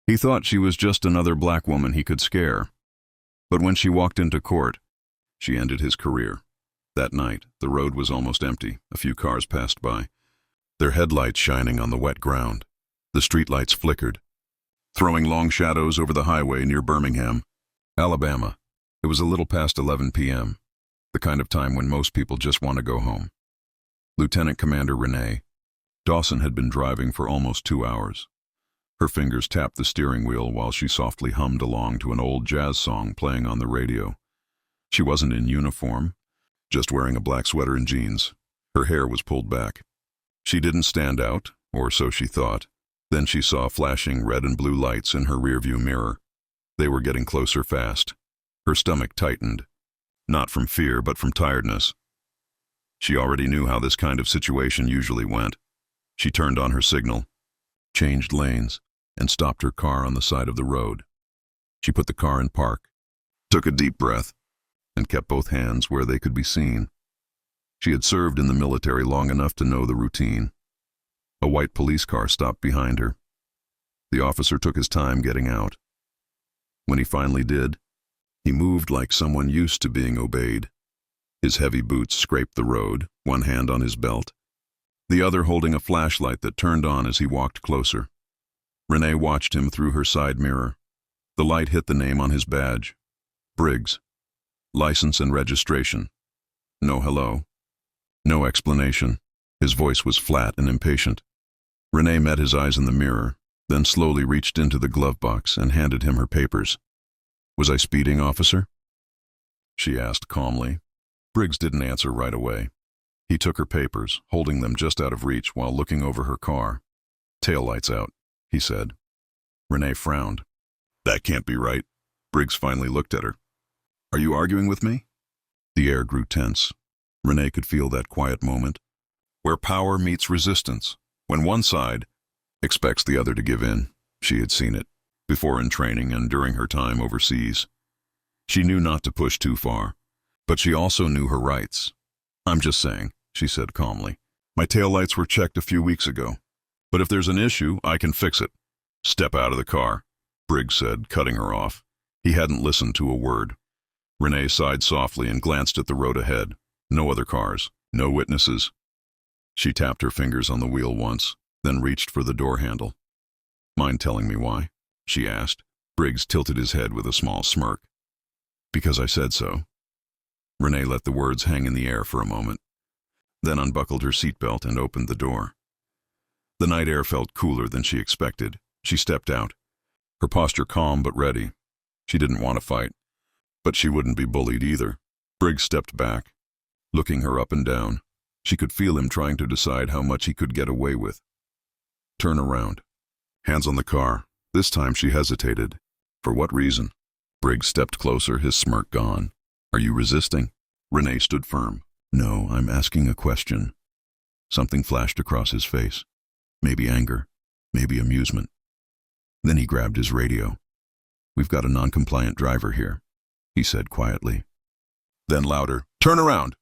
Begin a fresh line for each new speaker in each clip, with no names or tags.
He thought she was just another black woman he could scare. But when she walked into court, she ended his career. That night, the road was almost empty. A few cars passed by, their headlights shining on the wet ground. The streetlights flickered, throwing long shadows over the highway near Birmingham, Alabama. It was a little past 11 p.m., the kind of time when most people just want to go home. Lieutenant Commander Renee Dawson had been driving for almost 2 hours. Her fingers tapped the steering wheel while she softly hummed along to an old jazz song playing on the radio. She wasn't in uniform, just wearing a black sweater and jeans. Her hair was pulled back. She didn't stand out, or so she thought. Then she saw flashing red and blue lights in her rearview mirror. They were getting closer fast. Her stomach tightened, not from fear but from tiredness. She already knew how this kind of situation usually went. She turned on her signal, changed lanes, and stopped her car on the side of the road. She put the car in park, took a deep breath, and kept both hands where they could be seen. She had served in the military long enough to know the routine. A white police car stopped behind her. The officer took his time getting out. When he finally did, he moved like someone used to being obeyed. His heavy boots scraped the road, one hand on his belt, the other holding a flashlight that turned on as he walked closer. Renee watched him through her side mirror. The light hit the name on his badge. Briggs. License and registration. No hello. No explanation. His voice was flat and impatient. Renee met his eyes in the mirror, then slowly reached into the glove box and handed him her papers. "Was I speeding, officer?" she asked calmly. Briggs didn't answer right away. He took her papers, holding them just out of reach while looking over her car. "Taillights out," he said. Renee frowned. "That can't be right." Briggs finally looked at her. "Are you arguing with me?" The air grew tense. Renee could feel that quiet moment where power meets resistance, when one side expects the other to give in. She had seen it before in training and during her time overseas. She knew not to push too far, but she also knew her rights. "I'm just saying," she said calmly. "My taillights were checked a few weeks ago. But if there's an issue, I can fix it." "Step out of the car," Briggs said, cutting her off. He hadn't listened to a word. Renee sighed softly and glanced at the road ahead. No other cars, no witnesses. She tapped her fingers on the wheel once, then reached for the door handle. "Mind telling me why?" she asked. Briggs tilted his head with a small smirk. "Because I said so." Renee let the words hang in the air for a moment, then unbuckled her seatbelt and opened the door. The night air felt cooler than she expected. She stepped out, her posture calm but ready. She didn't want to fight, but she wouldn't be bullied either. Briggs stepped back, looking her up and down. She could feel him trying to decide how much he could get away with. "Turn around." Hands on the car. This time she hesitated. For what reason? Briggs stepped closer, his smirk gone. "Are you resisting?" Renee stood firm. "No, I'm asking a question." Something flashed across his face. Maybe anger, maybe amusement. Then he grabbed his radio. "We've got a non-compliant driver here," he said quietly. Then louder, "Turn around!"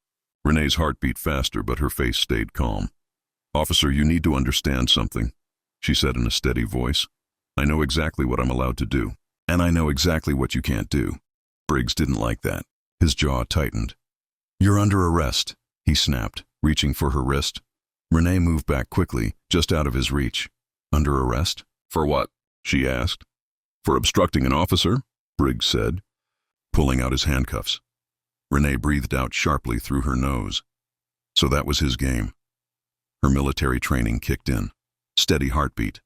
Renee's heart beat faster, but her face stayed calm. "Officer, you need to understand something," she said in a steady voice. "I know exactly what I'm allowed to do, and I know exactly what you can't do." Briggs didn't like that. His jaw tightened. "You're under arrest," he snapped, reaching for her wrist. Renee moved back quickly, just out of his reach. "Under arrest? For what?" she asked. "For obstructing an officer," Briggs said, pulling out his handcuffs. Renee breathed out sharply through her nose. So that was his game. Her military training kicked in. Steady heartbeat.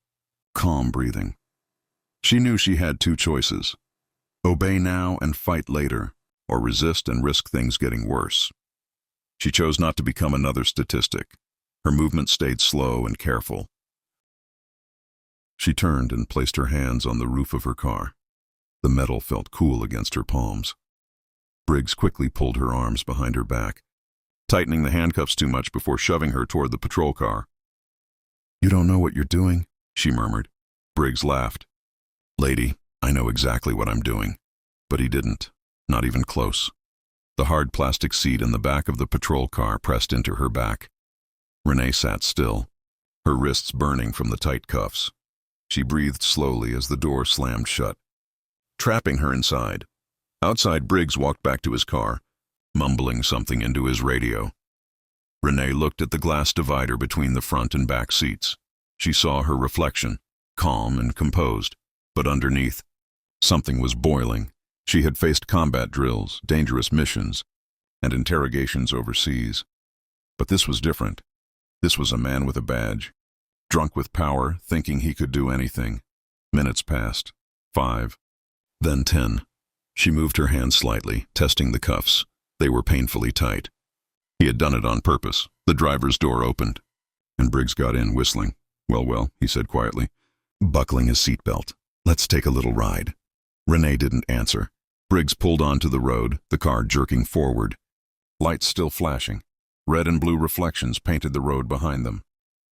Calm breathing. She knew she had two choices. Obey now and fight later, or resist and risk things getting worse. She chose not to become another statistic. Her movement stayed slow and careful. She turned and placed her hands on the roof of her car. The metal felt cool against her palms. Briggs quickly pulled her arms behind her back, tightening the handcuffs too much before shoving her toward the patrol car. "You don't know what you're doing," she murmured. Briggs laughed. "Lady, I know exactly what I'm doing." But he didn't, not even close. The hard plastic seat in the back of the patrol car pressed into her back. Renee sat still, her wrists burning from the tight cuffs. She breathed slowly as the door slammed shut, trapping her inside. Outside, Briggs walked back to his car, mumbling something into his radio. Renee looked at the glass divider between the front and back seats. She saw her reflection, calm and composed, but underneath, something was boiling. She had faced combat drills, dangerous missions, and interrogations overseas. But this was different. This was a man with a badge, drunk with power, thinking he could do anything. Minutes passed. 5. Then 10. She moved her hand slightly, testing the cuffs. They were painfully tight. He had done it on purpose. The driver's door opened, and Briggs got in, whistling. Well, he said quietly, buckling his seatbelt. Let's take a little ride. Renee didn't answer. Briggs pulled onto the road, the car jerking forward. Lights still flashing. Red and blue reflections painted the road behind them.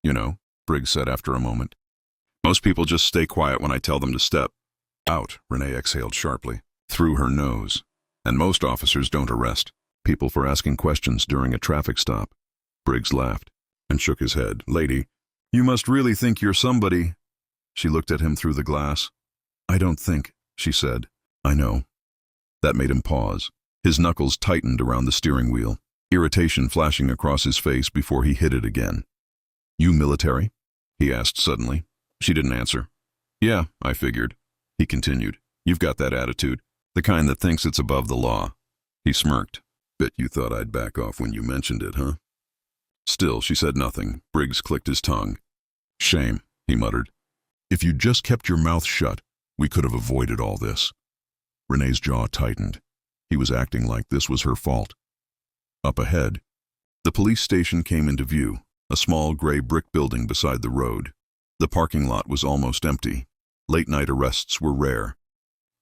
You know, Briggs said after a moment. Most people just stay quiet when I tell them to step. Out, Renee exhaled sharply, through her nose. And most officers don't arrest people for asking questions during a traffic stop. Briggs laughed and shook his head. Lady, you must really think you're somebody. She looked at him through the glass. I don't think, she said. I know. That made him pause. His knuckles tightened around the steering wheel, irritation flashing across his face before he hit it again. You military? He asked suddenly. She didn't answer. Yeah, I figured. He continued. You've got that attitude, the kind that thinks it's above the law. He smirked. Bet you thought I'd back off when you mentioned it, huh? Still, she said nothing. Briggs clicked his tongue. Shame, he muttered. If you'd just kept your mouth shut, we could have avoided all this. Renee's jaw tightened. He was acting like this was her fault. Up ahead, the police station came into view, a small gray brick building beside the road. The parking lot was almost empty. Late-night arrests were rare,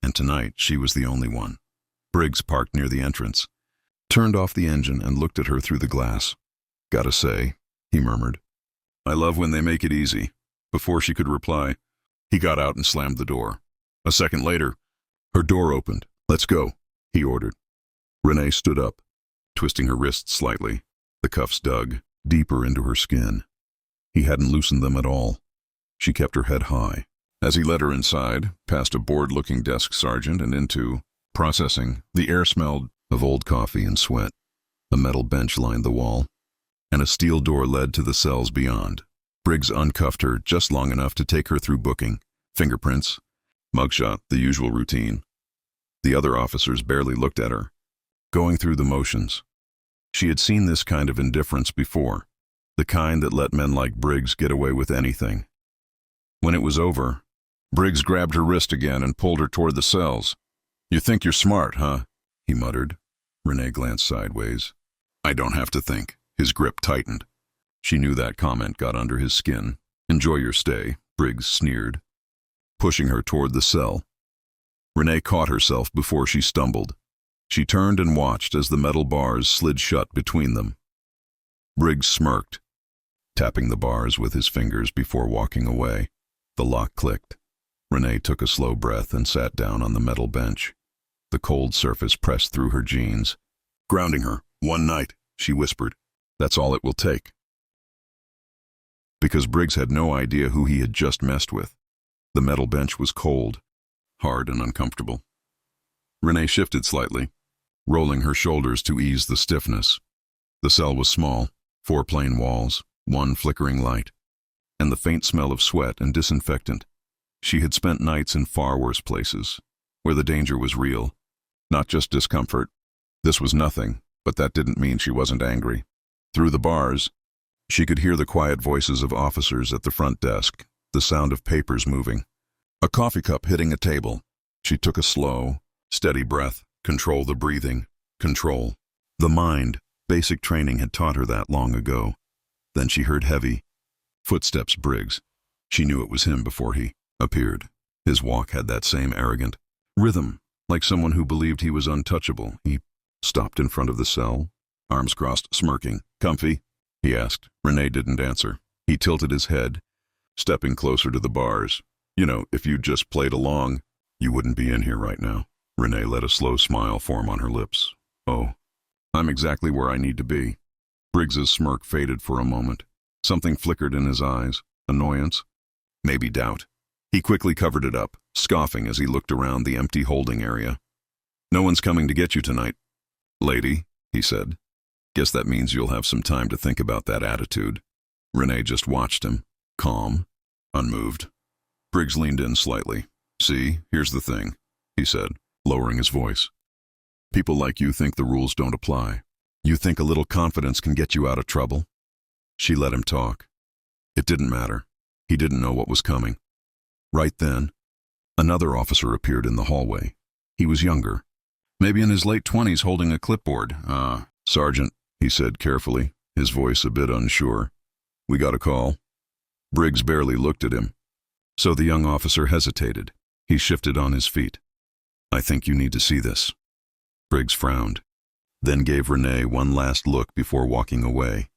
and tonight she was the only one. Briggs parked near the entrance, turned off the engine and looked at her through the glass. Gotta say, he murmured, I love when they make it easy. Before she could reply, he got out and slammed the door. A second later, her door opened. Let's go, he ordered. Renee stood up, twisting her wrists slightly. The cuffs dug deeper into her skin. He hadn't loosened them at all. She kept her head high. As he led her inside, past a bored-looking desk sergeant and into processing, the air smelled of old coffee and sweat. A metal bench lined the wall, and a steel door led to the cells beyond. Briggs uncuffed her just long enough to take her through booking, fingerprints, mugshot, the usual routine. The other officers barely looked at her, going through the motions. She had seen this kind of indifference before, the kind that let men like Briggs get away with anything. When it was over, Briggs grabbed her wrist again and pulled her toward the cells. You think you're smart, huh? He muttered. Renee glanced sideways. I don't have to think. His grip tightened. She knew that comment got under his skin. Enjoy your stay, Briggs sneered, pushing her toward the cell. Renee caught herself before she stumbled. She turned and watched as the metal bars slid shut between them. Briggs smirked, tapping the bars with his fingers before walking away. The lock clicked. Renee took a slow breath and sat down on the metal bench. The cold surface pressed through her jeans. Grounding her, one night, she whispered. That's all it will take. Because Briggs had no idea who he had just messed with. The metal bench was cold, hard and uncomfortable. Renee shifted slightly, rolling her shoulders to ease the stiffness. The cell was small, 4 plain walls, 1 flickering light, and the faint smell of sweat and disinfectant. She had spent nights in far worse places, where the danger was real, not just discomfort. This was nothing, but that didn't mean she wasn't angry. Through the bars, she could hear the quiet voices of officers at the front desk, the sound of papers moving. A coffee cup hitting a table. She took a slow, steady breath. Control the breathing. Control. The mind. Basic training had taught her that long ago. Then she heard heavy footsteps. Briggs. She knew it was him before he appeared. His walk had that same arrogant rhythm, like someone who believed he was untouchable. He stopped in front of the cell, arms crossed, smirking. Comfy? He asked. Renee didn't answer. He tilted his head, stepping closer to the bars. You know, if you'd just played along, you wouldn't be in here right now. Renee let a slow smile form on her lips. Oh, I'm exactly where I need to be. Briggs's smirk faded for a moment. Something flickered in his eyes. Annoyance. Maybe doubt. He quickly covered it up, scoffing as he looked around the empty holding area. "No one's coming to get you tonight, lady," he said. "Guess that means you'll have some time to think about that attitude." Renee just watched him, calm, unmoved. Briggs leaned in slightly. "See, here's the thing," he said, lowering his voice. "People like you think the rules don't apply. You think a little confidence can get you out of trouble?" She let him talk. It didn't matter. He didn't know what was coming. Right then, another officer appeared in the hallway. He was younger, maybe in his late 20s, holding a clipboard. "Sergeant," he said carefully, his voice a bit unsure. "We got a call." Briggs barely looked at him. So the young officer hesitated. He shifted on his feet. "I think you need to see this." Briggs frowned, then gave Renee one last look before walking away.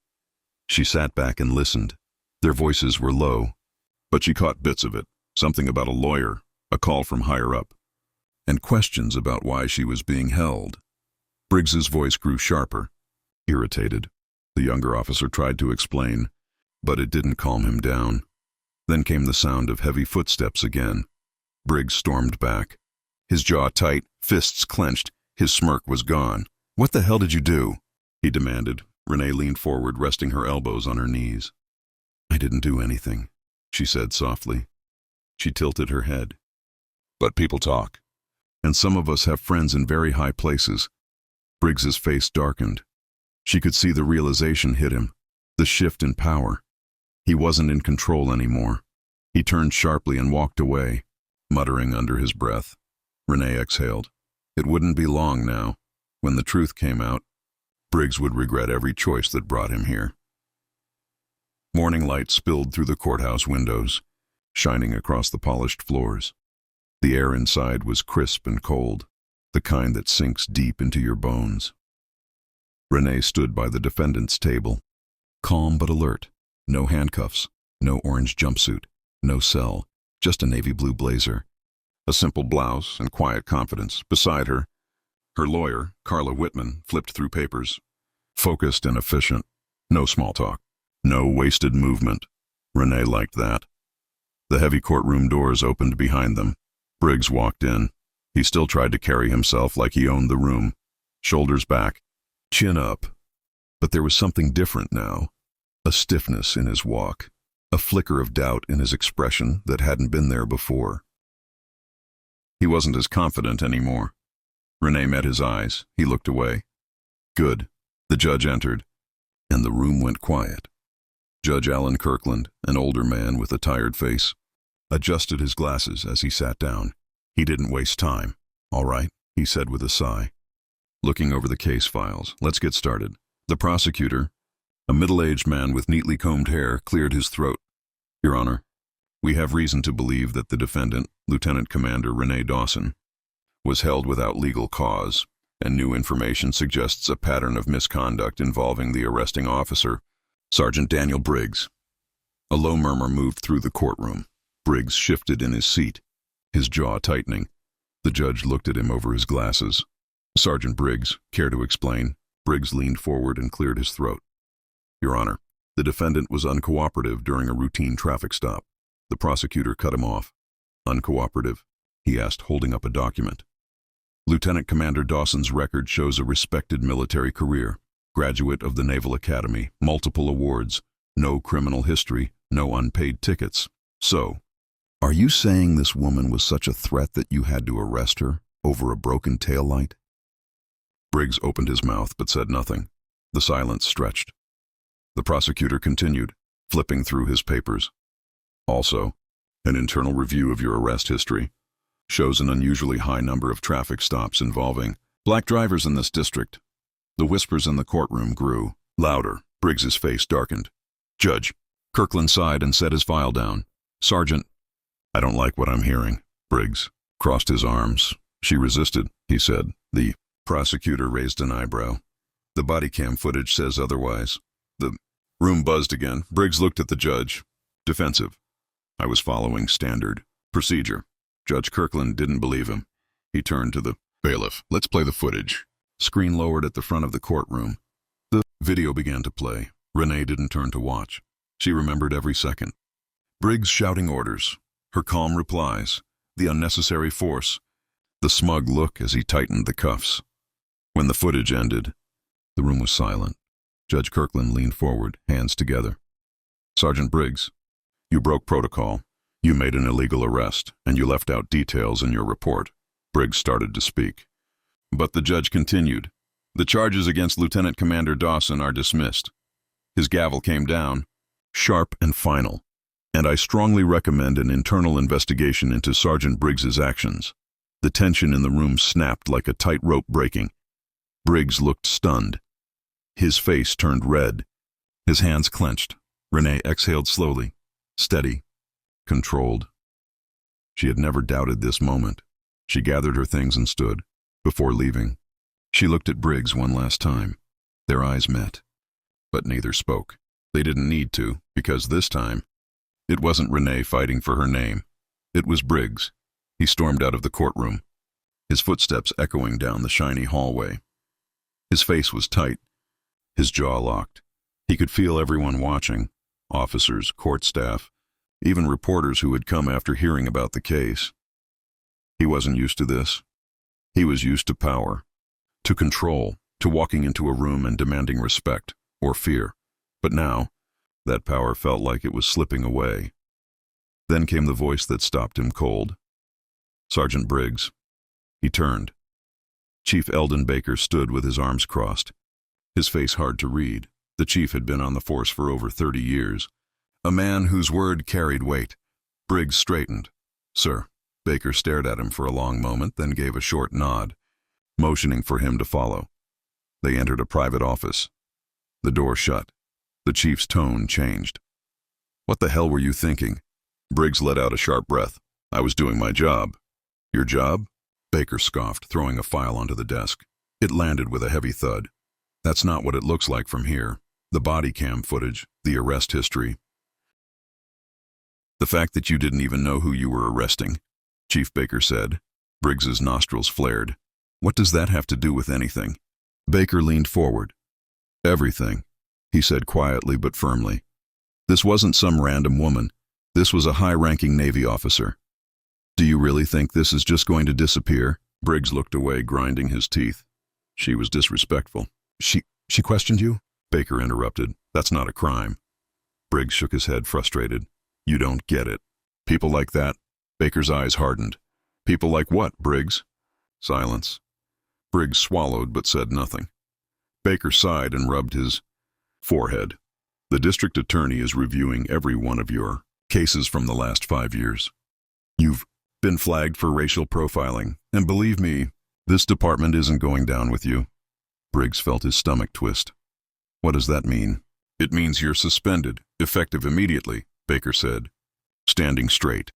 She sat back and listened. Their voices were low, but she caught bits of it. Something about a lawyer, a call from higher up, and questions about why she was being held. Briggs's voice grew sharper, irritated. The younger officer tried to explain, but it didn't calm him down. Then came the sound of heavy footsteps again. Briggs stormed back, his jaw tight, fists clenched. His smirk was gone. "What the hell did you do?" he demanded. Renee leaned forward, resting her elbows on her knees. "I didn't do anything," she said softly. She tilted her head. "But people talk. And some of us have friends in very high places." Briggs's face darkened. She could see the realization hit him, the shift in power. He wasn't in control anymore. He turned sharply and walked away, muttering under his breath. Renee exhaled. It wouldn't be long now. When the truth came out, Briggs would regret every choice that brought him here. Morning light spilled through the courthouse windows, shining across the polished floors. The air inside was crisp and cold, the kind that sinks deep into your bones. Renee stood by the defendant's table, calm but alert. No handcuffs, no orange jumpsuit, no cell, just a navy blue blazer. A simple blouse and quiet confidence. Beside her, her lawyer, Carla Whitman, flipped through papers. Focused and efficient. No small talk. No wasted movement. Renee liked that. The heavy courtroom doors opened behind them. Briggs walked in. He still tried to carry himself like he owned the room. Shoulders back, chin up. But there was something different now. A stiffness in his walk. A flicker of doubt in his expression that hadn't been there before. He wasn't as confident anymore. Renee met his eyes. He looked away. Good. The judge entered, and the room went quiet. Judge Alan Kirkland, an older man with a tired face, adjusted his glasses as he sat down. He didn't waste time. "All right," he said with a sigh. Looking over the case files, "Let's get started." The prosecutor, a middle-aged man with neatly combed hair, cleared his throat. "Your Honor, we have reason to believe that the defendant, Lieutenant Commander Renee Dawson, was held without legal cause, and new information suggests a pattern of misconduct involving the arresting officer, Sergeant Daniel Briggs." A low murmur moved through the courtroom. Briggs shifted in his seat, his jaw tightening. The judge looked at him over his glasses. "Sergeant Briggs, care to explain?" Briggs leaned forward and cleared his throat. "Your Honor, the defendant was uncooperative during a routine traffic stop." The prosecutor cut him off. "Uncooperative?" he asked, holding up a document. "Lieutenant Commander Dawson's record shows a respected military career. Graduate of the Naval Academy, multiple awards, no criminal history, no unpaid tickets. So, are you saying this woman was such a threat that you had to arrest her over a broken taillight?" Briggs opened his mouth but said nothing. The silence stretched. The prosecutor continued, flipping through his papers. "Also, an internal review of your arrest history shows an unusually high number of traffic stops involving black drivers in this district." The whispers in the courtroom grew louder. Briggs's face darkened. "Judge." Kirkland sighed and set his file down. "Sergeant." "I don't like what I'm hearing." Briggs crossed his arms. "She resisted," he said. The prosecutor raised an eyebrow. "The body cam footage says otherwise." The room buzzed again. Briggs looked at the judge. Defensive. "I was following standard procedure." Judge Kirkland didn't believe him. He turned to the bailiff. "Let's play the footage." Screen lowered at the front of the courtroom. The video began to play. Renee didn't turn to watch. She remembered every second. Briggs shouting orders, her calm replies, the unnecessary force, the smug look as he tightened the cuffs. When the footage ended, the room was silent. Judge Kirkland leaned forward, hands together. Sergeant Briggs, you broke protocol. You made an illegal arrest, and you left out details in your report. Briggs started to speak. But the judge continued. The charges against Lieutenant Commander Dawson are dismissed. His gavel came down, sharp and final, and I strongly recommend an internal investigation into Sergeant Briggs's actions. The tension in the room snapped like a tightrope breaking. Briggs looked stunned. His face turned red. His hands clenched. Renee exhaled slowly, steady, controlled. She had never doubted this moment. She gathered her things and stood. Before leaving, she looked at Briggs one last time. Their eyes met, but neither spoke. They didn't need to, because this time, it wasn't Renee fighting for her name. It was Briggs. He stormed out of the courtroom, his footsteps echoing down the shiny hallway. His face was tight, his jaw locked. He could feel everyone watching, officers, court staff, even reporters who had come after hearing about the case. He wasn't used to this. He was used to power, to control, to walking into a room and demanding respect or fear. But now, that power felt like it was slipping away. Then came the voice that stopped him cold. Sergeant Briggs. He turned. Chief Eldon Baker stood with his arms crossed, his face hard to read. The chief had been on the force for over 30 years, a man whose word carried weight. Briggs straightened. Sir. Baker stared at him for a long moment, then gave a short nod, motioning for him to follow. They entered a private office. The door shut. The chief's tone changed. What the hell were you thinking? Briggs let out a sharp breath. I was doing my job. Your job? Baker scoffed, throwing a file onto the desk. It landed with a heavy thud. That's not what it looks like from here. The body cam footage, the arrest history. The fact that you didn't even know who you were arresting, Chief Baker said. Briggs's nostrils flared. What does that have to do with anything? Baker leaned forward. Everything, he said quietly but firmly. This wasn't some random woman. This was a high-ranking Navy officer. Do you really think this is just going to disappear? Briggs looked away, grinding his teeth. She was disrespectful. She questioned you? Baker interrupted. That's not a crime. Briggs shook his head, frustrated. You don't get it. People like that? Baker's eyes hardened. People like what, Briggs? Silence. Briggs swallowed but said nothing. Baker sighed and rubbed his forehead. The district attorney is reviewing every one of your cases from the last 5 years. You've been flagged for racial profiling, and believe me, this department isn't going down with you. Briggs felt his stomach twist. What does that mean? It means you're suspended, effective immediately, Baker said, standing straight.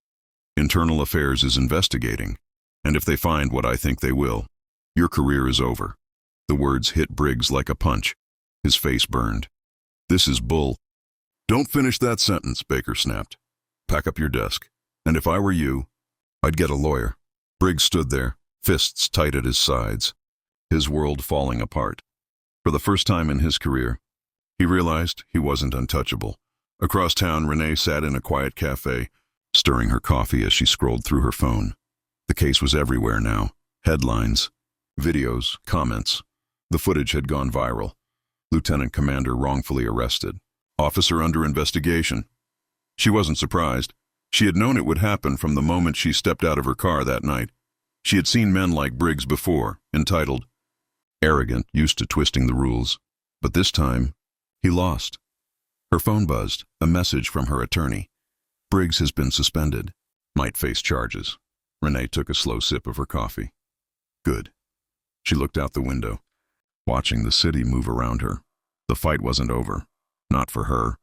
Internal Affairs is investigating, and if they find what I think they will, your career is over. The words hit Briggs like a punch. His face burned. This is bull. Don't finish that sentence, Baker snapped. Pack up your desk, and if I were you, I'd get a lawyer. Briggs stood there, fists tight at his sides, his world falling apart. For the first time in his career, he realized he wasn't untouchable. Across town, Renee sat in a quiet cafe, stirring her coffee as she scrolled through her phone. The case was everywhere now. Headlines, videos, comments. The footage had gone viral. Lieutenant Commander wrongfully arrested. Officer under investigation. She wasn't surprised. She had known it would happen from the moment she stepped out of her car that night. She had seen men like Briggs before, entitled, arrogant, used to twisting the rules. But this time, he lost. Her phone buzzed, a message from her attorney. Briggs has been suspended. Might face charges. Renee took a slow sip of her coffee. Good. She looked out the window, watching the city move around her. The fight wasn't over. Not for her,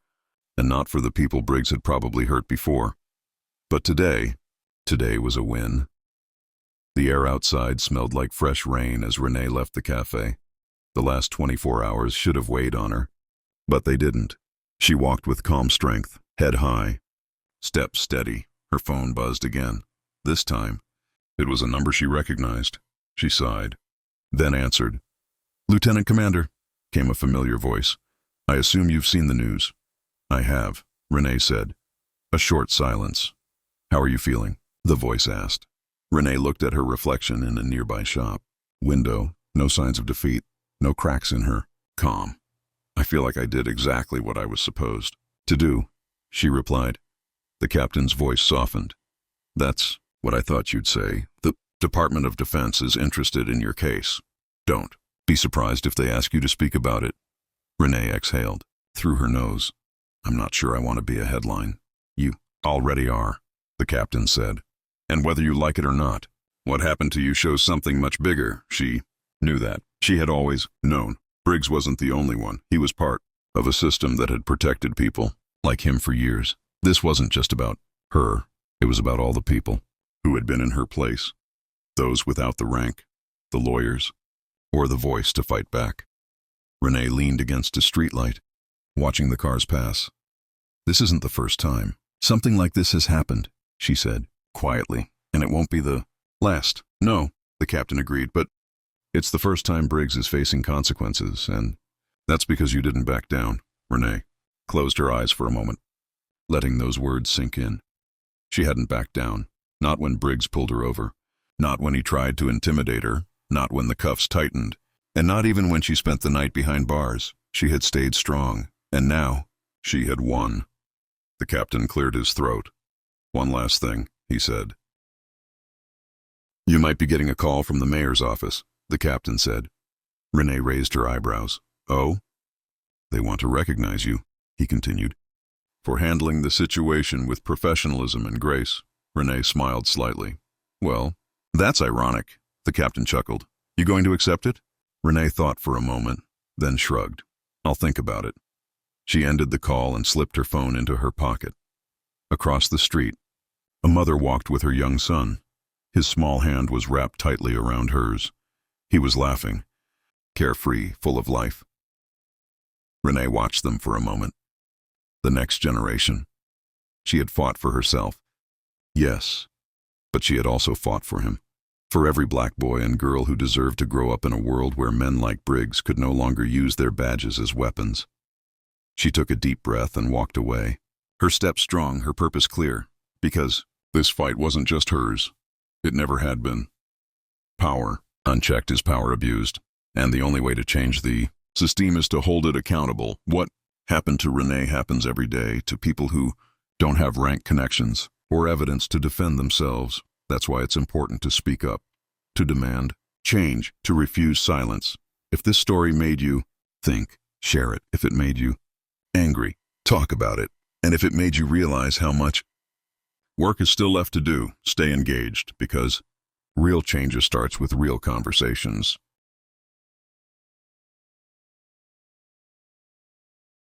and not for the people Briggs had probably hurt before. But today was a win. The air outside smelled like fresh rain as Renee left the cafe. The last 24 hours should have weighed on her, but they didn't. She walked with calm strength, head high, steps steady. Her phone buzzed again. This time, it was a number she recognized. She sighed, then answered. Lieutenant Commander, came a familiar voice. I assume you've seen the news. I have, Renee said. A short silence. How are you feeling? The voice asked. Renee looked at her reflection in a nearby shop. Window, no signs of defeat, no cracks in her. Calm. I feel like I did exactly what I was supposed to do, she replied. The captain's voice softened. That's what I thought you'd say. The Department of Defense is interested in your case. Don't be surprised if they ask you to speak about it. Renee exhaled through her nose. I'm not sure I want to be a headline. You already are, the captain said. And whether you like it or not, what happened to you shows something much bigger. She knew that. She had always known. Briggs wasn't the only one. He was part of a system that had protected people like him for years. This wasn't just about her. It was about all the people who had been in her place. Those without the rank, the lawyers, or the voice to fight back. Renee leaned against a streetlight, watching the cars pass. This isn't the first time. Something like this has happened, she said, quietly, and it won't be the last. No, the captain agreed, but it's the first time Briggs is facing consequences, and that's because you didn't back down. Renee closed her eyes for a moment, letting those words sink in. She hadn't backed down, not when Briggs pulled her over, not when he tried to intimidate her, not when the cuffs tightened, and not even when she spent the night behind bars. She had stayed strong, and now she had won. The captain cleared his throat. One last thing, he said. You might be getting a call from the mayor's office, the captain said. Renee raised her eyebrows. Oh? They want to recognize you, he continued, for handling the situation with professionalism and grace. Renee smiled slightly. Well, that's ironic, the captain chuckled. You going to accept it? Renee thought for a moment, then shrugged. I'll think about it. She ended the call and slipped her phone into her pocket. Across the street, a mother walked with her young son. His small hand was wrapped tightly around hers. He was laughing, carefree, full of life. Renee watched them for a moment. The next generation. She had fought for herself. Yes, but she had also fought for him. For every black boy and girl who deserved to grow up in a world where men like Briggs could no longer use their badges as weapons. She took a deep breath and walked away, her step strong, her purpose clear, because this fight wasn't just hers. It never had been. Power, unchecked, is power abused, and the only way to change the system is to hold it accountable. What happened to Renee happens every day to people who don't have rank connections or evidence to defend themselves. That's why it's important to speak up, to demand change, to refuse silence. If this story made you think, share it. If it made you angry, talk about it. And if it made you realize how much work is still left to do, stay engaged, because real change starts with real conversations.